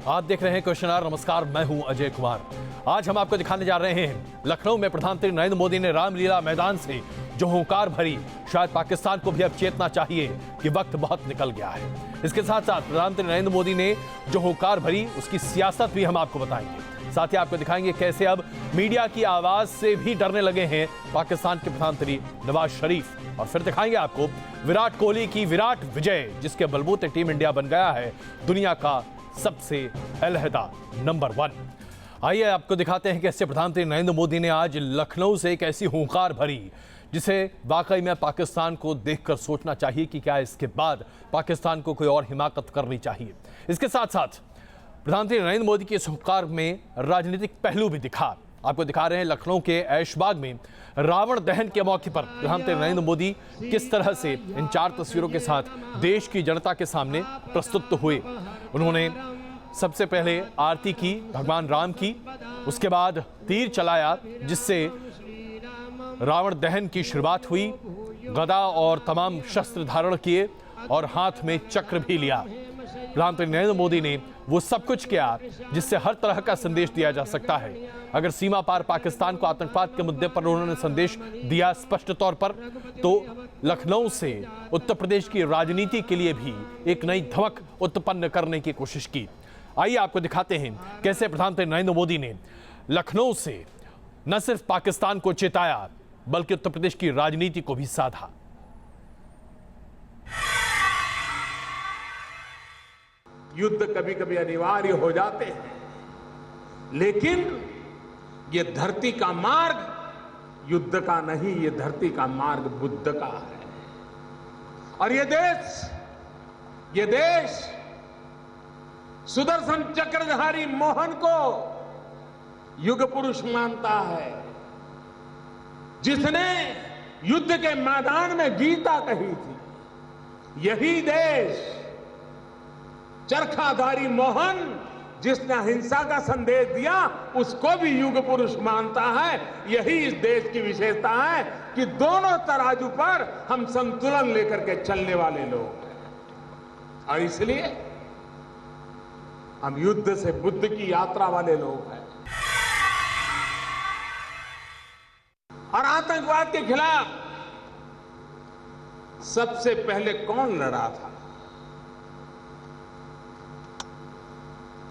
आप देख रहे हैं क्वेश्चन आवर। नमस्कार, मैं हूं अजय कुमार। आज हम आपको दिखाने जा रहे हैं लखनऊ में प्रधानमंत्री नरेंद्र मोदी ने रामलीला मैदान से जो हुंकार भरी, शायद पाकिस्तान को भी अब चेतना चाहिए कि वक्त बहुत निकल गया है। इसके साथ साथ प्रधानमंत्री नरेंद्र मोदी ने जो हुंकार भरी उसकी सियासत भी हम आपको बताएंगे। साथ ही आपको दिखाएंगे कैसे अब मीडिया की आवाज से भी डरने लगे हैं पाकिस्तान के प्रधानमंत्री नवाज शरीफ। और फिर दिखाएंगे आपको विराट कोहली की विराट विजय, जिसके बलबूते टीम इंडिया बन गया है दुनिया का सबसे अलहदा नंबर 1। आइए आपको दिखाते हैं कैसे प्रधानमंत्री नरेंद्र मोदी ने आज लखनऊ से एक ऐसी हुंकार भरी जिसे वाकई में पाकिस्तान को देखकर सोचना चाहिए कि क्या इसके बाद पाकिस्तान को कोई और हिमाकत करनी चाहिए। इसके साथ साथ प्रधानमंत्री नरेंद्र मोदी के इस हुंकार में राजनीतिक पहलू भी दिखा। आपको दिखा रहे हैं लखनऊ के ऐशबाग में रावण दहन के मौके पर प्रधानमंत्री नरेंद्र मोदी किस तरह से इन 4 तस्वीरों के साथ देश की जनता के सामने प्रस्तुत हुए। उन्होंने सबसे पहले आरती की भगवान राम की, उसके बाद तीर चलाया जिससे रावण दहन की शुरुआत हुई, गदा और तमाम शस्त्र धारण किए और हाथ में चक्र भी लिया। प्रधानमंत्री नरेंद्र मोदी ने वो सब कुछ किया जिससे हर तरह का संदेश दिया जा सकता है। अगर सीमा पार पाकिस्तान को आतंकवाद के मुद्दे पर उन्होंने संदेश दिया स्पष्ट तौर पर, तो लखनऊ से उत्तर प्रदेश की राजनीति के लिए भी एक नई धमक उत्पन्न करने की कोशिश की। आइए आपको दिखाते हैं कैसे प्रधानमंत्री नरेंद्र मोदी ने लखनऊ से न सिर्फ पाकिस्तान को चेताया बल्कि उत्तर प्रदेश की राजनीति को भी साधा। युद्ध कभी कभी अनिवार्य हो जाते हैं, लेकिन ये धरती का मार्ग युद्ध का नहीं, ये धरती का मार्ग बुद्ध का है। और ये देश सुदर्शन चक्रधारी मोहन को युग पुरुष मानता है, जिसने युद्ध के मैदान में गीता कही थी। यही देश चरखाधारी मोहन, जिसने अहिंसा का संदेश दिया, उसको भी युग पुरुष मानता है। यही इस देश की विशेषता है कि दोनों तराजू पर हम संतुलन लेकर के चलने वाले लोग हैं। और इसलिए हम युद्ध से बुद्ध की यात्रा वाले लोग हैं। और आतंकवाद के खिलाफ सबसे पहले कौन लड़ा था?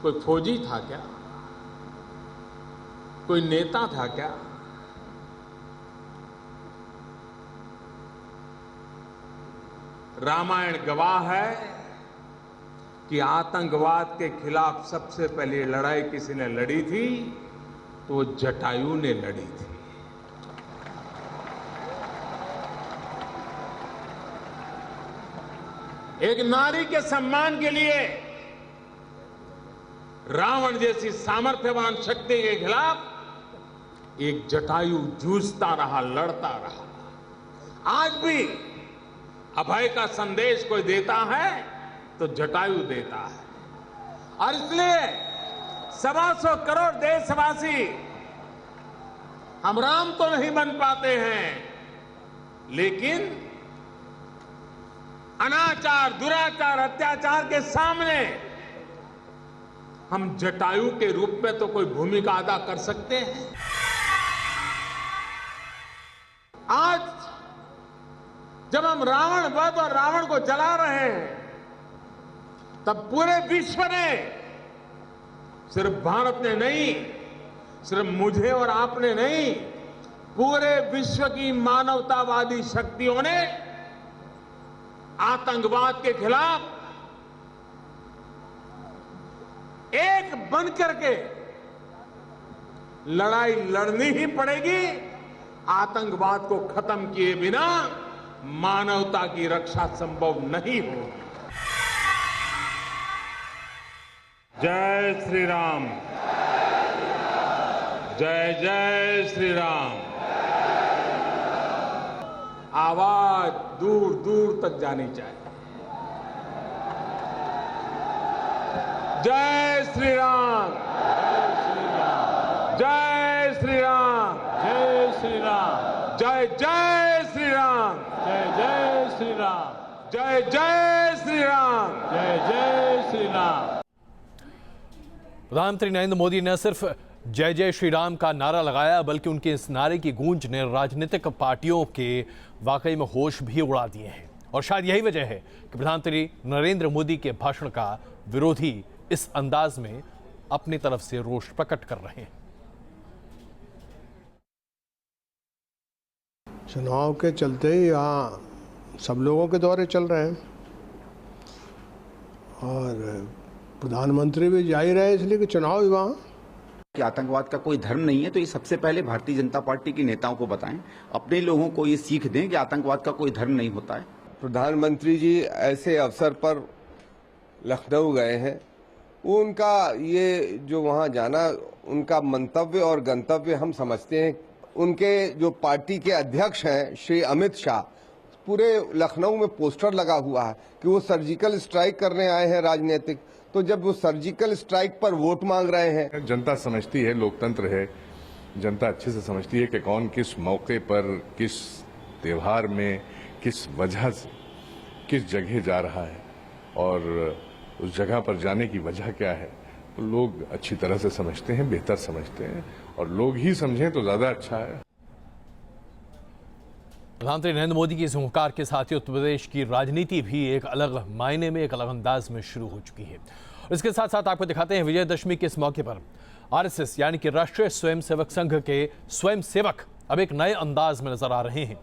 कोई फौजी था क्या? कोई नेता था क्या? रामायण गवाह है कि आतंकवाद के खिलाफ सबसे पहले लड़ाई किसी ने लड़ी थी तो वो जटायु ने लड़ी थी। एक नारी के सम्मान के लिए रावण जैसी सामर्थ्यवान शक्ति के खिलाफ एक जटायु जूझता रहा, लड़ता रहा। आज भी अभय का संदेश कोई देता है तो जटायु देता है। और इसलिए 125 करोड़ देशवासी, हम राम तो नहीं बन पाते हैं, लेकिन अनाचार, दुराचार, अत्याचार के सामने हम जटायु के रूप में तो कोई भूमिका अदा कर सकते हैं। आज जब हम रावण वध और रावण को जला रहे हैं, तब पूरे विश्व ने, सिर्फ भारत ने नहीं, सिर्फ मुझे और आपने नहीं, पूरे विश्व की मानवतावादी शक्तियों ने आतंकवाद के खिलाफ एक बनकर के लड़ाई लड़नी ही पड़ेगी। आतंकवाद को खत्म किए बिना मानवता की रक्षा संभव नहीं होगी। जय श्री राम, जय जय श्री राम। आवाज दूर दूर तक जानी चाहिए। जय श्री राम, जय श्री राम, जय श्री राम, जय जय श्री राम, जय जय श्री राम, जय जय श्री राम, जय जय श्री राम। प्रधानमंत्री नरेंद्र मोदी ने सिर्फ जय जय श्री राम का नारा लगाया, बल्कि उनके इस नारे की गूंज ने राजनीतिक पार्टियों के वाकई में होश भी उड़ा दिए हैं। और शायद यही वजह है कि प्रधानमंत्री नरेंद्र मोदी के भाषण का विरोधी इस अंदाज में अपनी तरफ से रोष प्रकट कर रहे हैं। चुनाव के चलते ही यहाँ सब लोगों के दौरे चल रहे हैं और प्रधानमंत्री भी जा ही रहे, इसलिए कि चुनाव ही वहाँ। कि आतंकवाद का कोई धर्म नहीं है, तो ये सबसे पहले भारतीय जनता पार्टी के नेताओं को बताएं, अपने लोगों को ये सीख दें कि आतंकवाद का कोई धर्म नहीं होता है। प्रधानमंत्री जी ऐसे अवसर पर लखनऊ गए हैं, वो उनका ये जो वहाँ जाना, उनका मंतव्य और गंतव्य हम समझते हैं। उनके जो पार्टी के अध्यक्ष हैं श्री अमित शाह, पूरे लखनऊ में पोस्टर लगा हुआ है कि वो सर्जिकल स्ट्राइक करने आए हैं राजनीतिक। तो जब वो सर्जिकल स्ट्राइक पर वोट मांग रहे हैं, जनता समझती है, लोकतंत्र है, जनता अच्छे से समझती है कि कौन किस मौके पर, किस त्योहार में, किस वजह से, किस जगह जा रहा है और उस जगह पर जाने की वजह क्या है। तो लोग अच्छी तरह से समझते हैं, बेहतर समझते हैं, और लोग ही समझें तो ज्यादा अच्छा है। प्रधानमंत्री नरेंद्र मोदी की इस हुंकार के साथ ही उत्तर प्रदेश की राजनीति भी एक अलग मायने में, एक अलग अंदाज में शुरू हो चुकी है। और इसके साथ साथ आपको दिखाते हैं विजयदशमी के इस मौके पर आरएसएस यानी कि राष्ट्रीय स्वयंसेवक संघ के स्वयंसेवक अब एक नए अंदाज में नजर आ रहे हैं।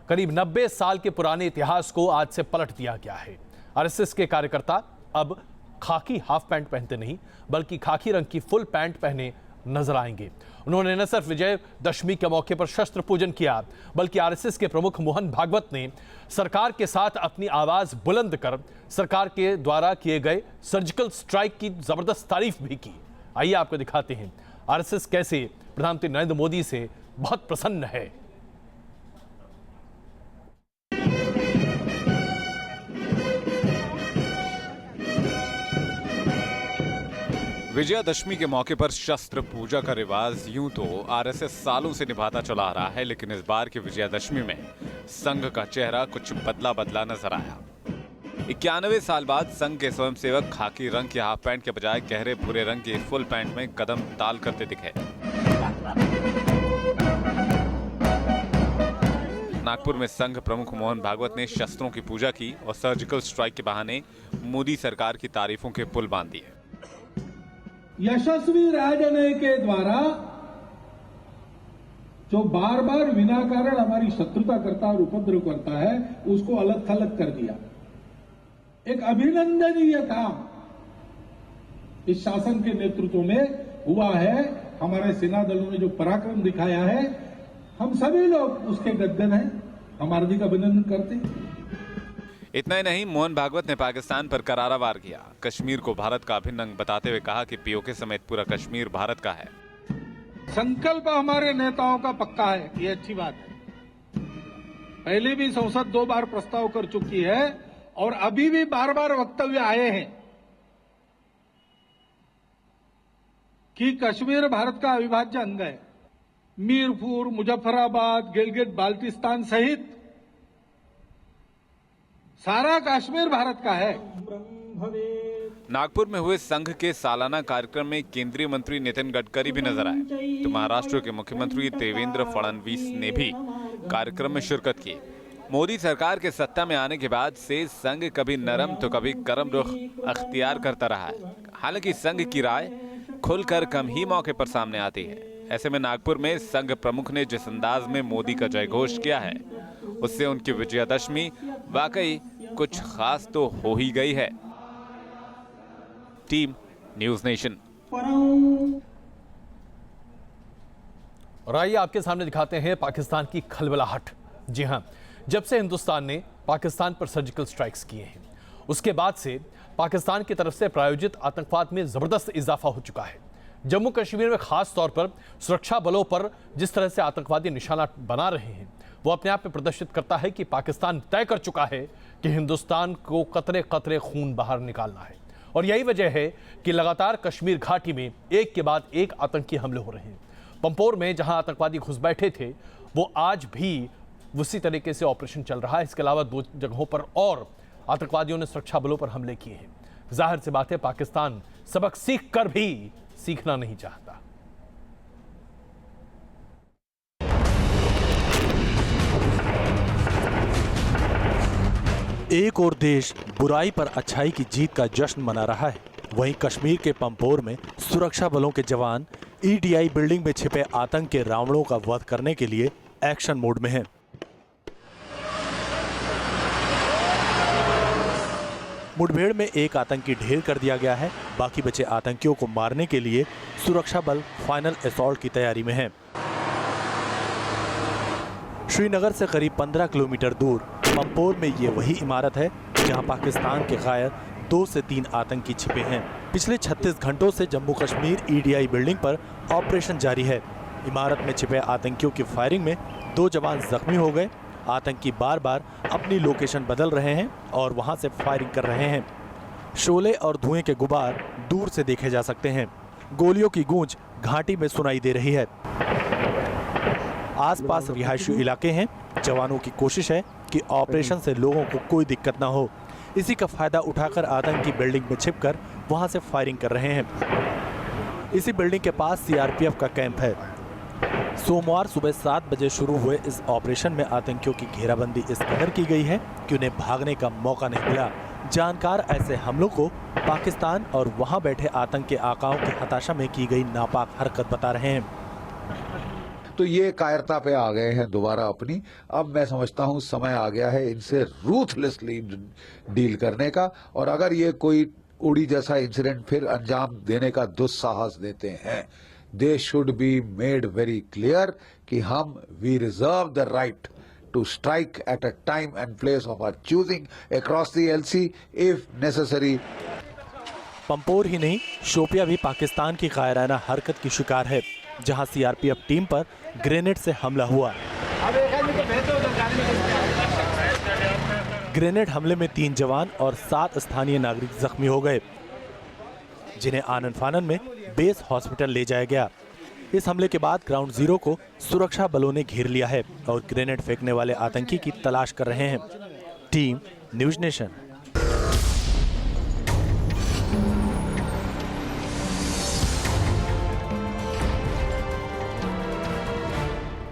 करीब 90 साल के पुराने इतिहास को आज से पलट दिया गया है। आरएसएस के कार्यकर्ता अब खाकी हाफ पैंट पहनते नहीं, बल्कि खाकी रंग की फुल पैंट पहने नजर आएंगे। उन्होंने न सिर्फ विजयदशमी के मौके पर शस्त्र पूजन किया, बल्कि आरएसएस के प्रमुख मोहन भागवत ने सरकार के साथ अपनी आवाज बुलंद कर सरकार के द्वारा किए गए सर्जिकल स्ट्राइक की जबरदस्त तारीफ भी की। आइए आपको दिखाते हैं आरएसएस कैसे प्रधानमंत्री नरेंद्र मोदी से बहुत प्रसन्न है। विजयादशमी के मौके पर शस्त्र पूजा का रिवाज यूं तो आरएसएस सालों से निभाता चला आ रहा है, लेकिन इस बार की विजयादशमी में संघ का चेहरा कुछ बदला बदला नजर आया। 91 साल बाद संघ के स्वयंसेवक खाकी रंग की हाफ पैंट के बजाय गहरे भूरे रंग की फुल पैंट में कदम ताल करते दिखे। नागपुर में संघ प्रमुख मोहन भागवत ने शस्त्रों की पूजा की और सर्जिकल स्ट्राइक के बहाने मोदी सरकार की तारीफों के पुल बांध दिए। यशस्वी राजनय के द्वारा जो बार बार बिना कारण हमारी शत्रुता करता और उपद्रव करता है, उसको अलग थलग कर दिया। एक अभिनंदनीय काम इस शासन के नेतृत्व में हुआ है। हमारे सेना दलों ने जो पराक्रम दिखाया है, हम सभी लोग उसके गद्गद हैं, हम हार्दिक अभिनंदन करते हैं। इतना ही नहीं, मोहन भागवत ने पाकिस्तान पर करारा वार किया। कश्मीर को भारत का अभिन्न अंग बताते हुए कहा कि पीओके समेत पूरा कश्मीर भारत का है। संकल्प हमारे नेताओं का पक्का है, ये अच्छी बात है। पहले भी संसद 2 बार प्रस्ताव कर चुकी है और अभी भी बार बार वक्तव्य आए हैं कि कश्मीर भारत का अविभाज्य अंग है। मीरपुर, मुजफ्फराबाद, गिलगित बाल्टिस्तान सहित सारा कश्मीर भारत का है। नागपुर में हुए संघ के सालाना कार्यक्रम में केंद्रीय मंत्री नितिन गडकरी भी नजर आए, तो महाराष्ट्र के मुख्यमंत्री देवेंद्र फडणवीस ने भी कार्यक्रम में शिरकत की। मोदी सरकार के सत्ता में आने के बाद से संघ कभी नरम तो कभी गरम रुख अख्तियार करता रहा है। हालांकि संघ की राय खुलकर कम ही मौके पर सामने आती है। ऐसे में नागपुर में संघ प्रमुख ने जिस अंदाज में मोदी का जयघोष किया है, उससे उनकी विजयादशमी वाकई कुछ खास तो हो ही गई है। Team news nation. और आइए आपके सामने दिखाते हैं पाकिस्तान की खलबलाहट। जी हां, जब से हिंदुस्तान ने पाकिस्तान पर सर्जिकल स्ट्राइक्स किए हैं, उसके बाद से पाकिस्तान की तरफ से प्रायोजित आतंकवाद में जबरदस्त इजाफा हो चुका है। जम्मू कश्मीर में खास तौर पर सुरक्षा बलों पर जिस तरह से आतंकवादी निशाना बना रहे हैं, वो अपने आप में प्रदर्शित करता है कि पाकिस्तान तय कर चुका है कि हिंदुस्तान को कतरे कतरे खून बाहर निकालना है। और यही वजह है कि लगातार कश्मीर घाटी में एक के बाद एक आतंकी हमले हो रहे हैं। पंपोर में जहां आतंकवादी घुस बैठे थे, वो आज भी उसी तरीके से ऑपरेशन चल रहा है। इसके अलावा 2 जगहों पर और आतंकवादियों ने सुरक्षा बलों पर हमले किए हैं। जाहिर सी बात है, पाकिस्तान सबक सीख कर भी सीखना नहीं चाहता। एक और देश बुराई पर अच्छाई की जीत का जश्न मना रहा है, वहीं कश्मीर के पंपोर में सुरक्षा बलों के जवान ईडीआई बिल्डिंग में छिपे आतंक के रावणों का वध करने के लिए एक्शन मोड में हैं। मुठभेड़ में एक आतंकी ढेर कर दिया गया है, बाकी बचे आतंकियों को मारने के लिए सुरक्षा बल फाइनल असॉल्ट की तैयारी में है। श्रीनगर से करीब 15 किलोमीटर दूर पंपोर में ये वही इमारत है जहां पाकिस्तान के गायर 2 से 3 आतंकी छिपे हैं। पिछले 36 घंटों से जम्मू कश्मीर ईडीआई बिल्डिंग पर ऑपरेशन जारी है। इमारत में छिपे आतंकियों की फायरिंग में 2 जवान जख्मी हो गए। आतंकी बार बार अपनी लोकेशन बदल रहे हैं और वहां से फायरिंग कर रहे हैं। शोले और धुएं के गुबार दूर से देखे जा सकते हैं। गोलियों की गूंज घाटी में सुनाई दे रही है। आसपास रिहायशी इलाके हैं। जवानों की कोशिश है कि ऑपरेशन से लोगों को कोई दिक्कत ना हो। इसी का फायदा उठाकर आतंकी बिल्डिंग में छिपकर वहां से फायरिंग कर रहे हैं। इसी बिल्डिंग के पास सीआरपीएफ का कैंप है। सोमवार सुबह 7 बजे शुरू हुए इस ऑपरेशन में आतंकियों की घेराबंदी इस कदर की गई है कि उन्हें भागने का मौका नहीं मिला। जानकार ऐसे हमलों को पाकिस्तान और वहां बैठे आतंक के आकाओं की हताशा में की गई नापाक हरकत बता रहे हैं। तो ये कायरता पे आ गए हैं दोबारा अपनी। अब मैं समझता हूं समय आ गया है इनसे रूथलेसली डील करने का, और अगर ये कोई उड़ी जैसा इंसिडेंट फिर अंजाम देने का दुस्साहस देते हैं, they should be made very clear कि हम we reserve the right to strike at a time and place of our choosing across the LC if necessary. Pampore ही नहीं, शोपिया भी पाकिस्तान की कायराना हरकत की शिकार है, जहां सीआरपीएफ टीम पर ग्रेनेड से हमला हुआ। ग्रेनेड हमले में 3 जवान और 7 स्थानीय नागरिक जख्मी हो गए, जिन्हें आनन फानन में बेस हॉस्पिटल ले जाया गया। इस हमले के बाद ग्राउंड जीरो को सुरक्षा बलों ने घेर लिया है और ग्रेनेड फेंकने वाले आतंकी की तलाश कर रहे हैं। Team news nation.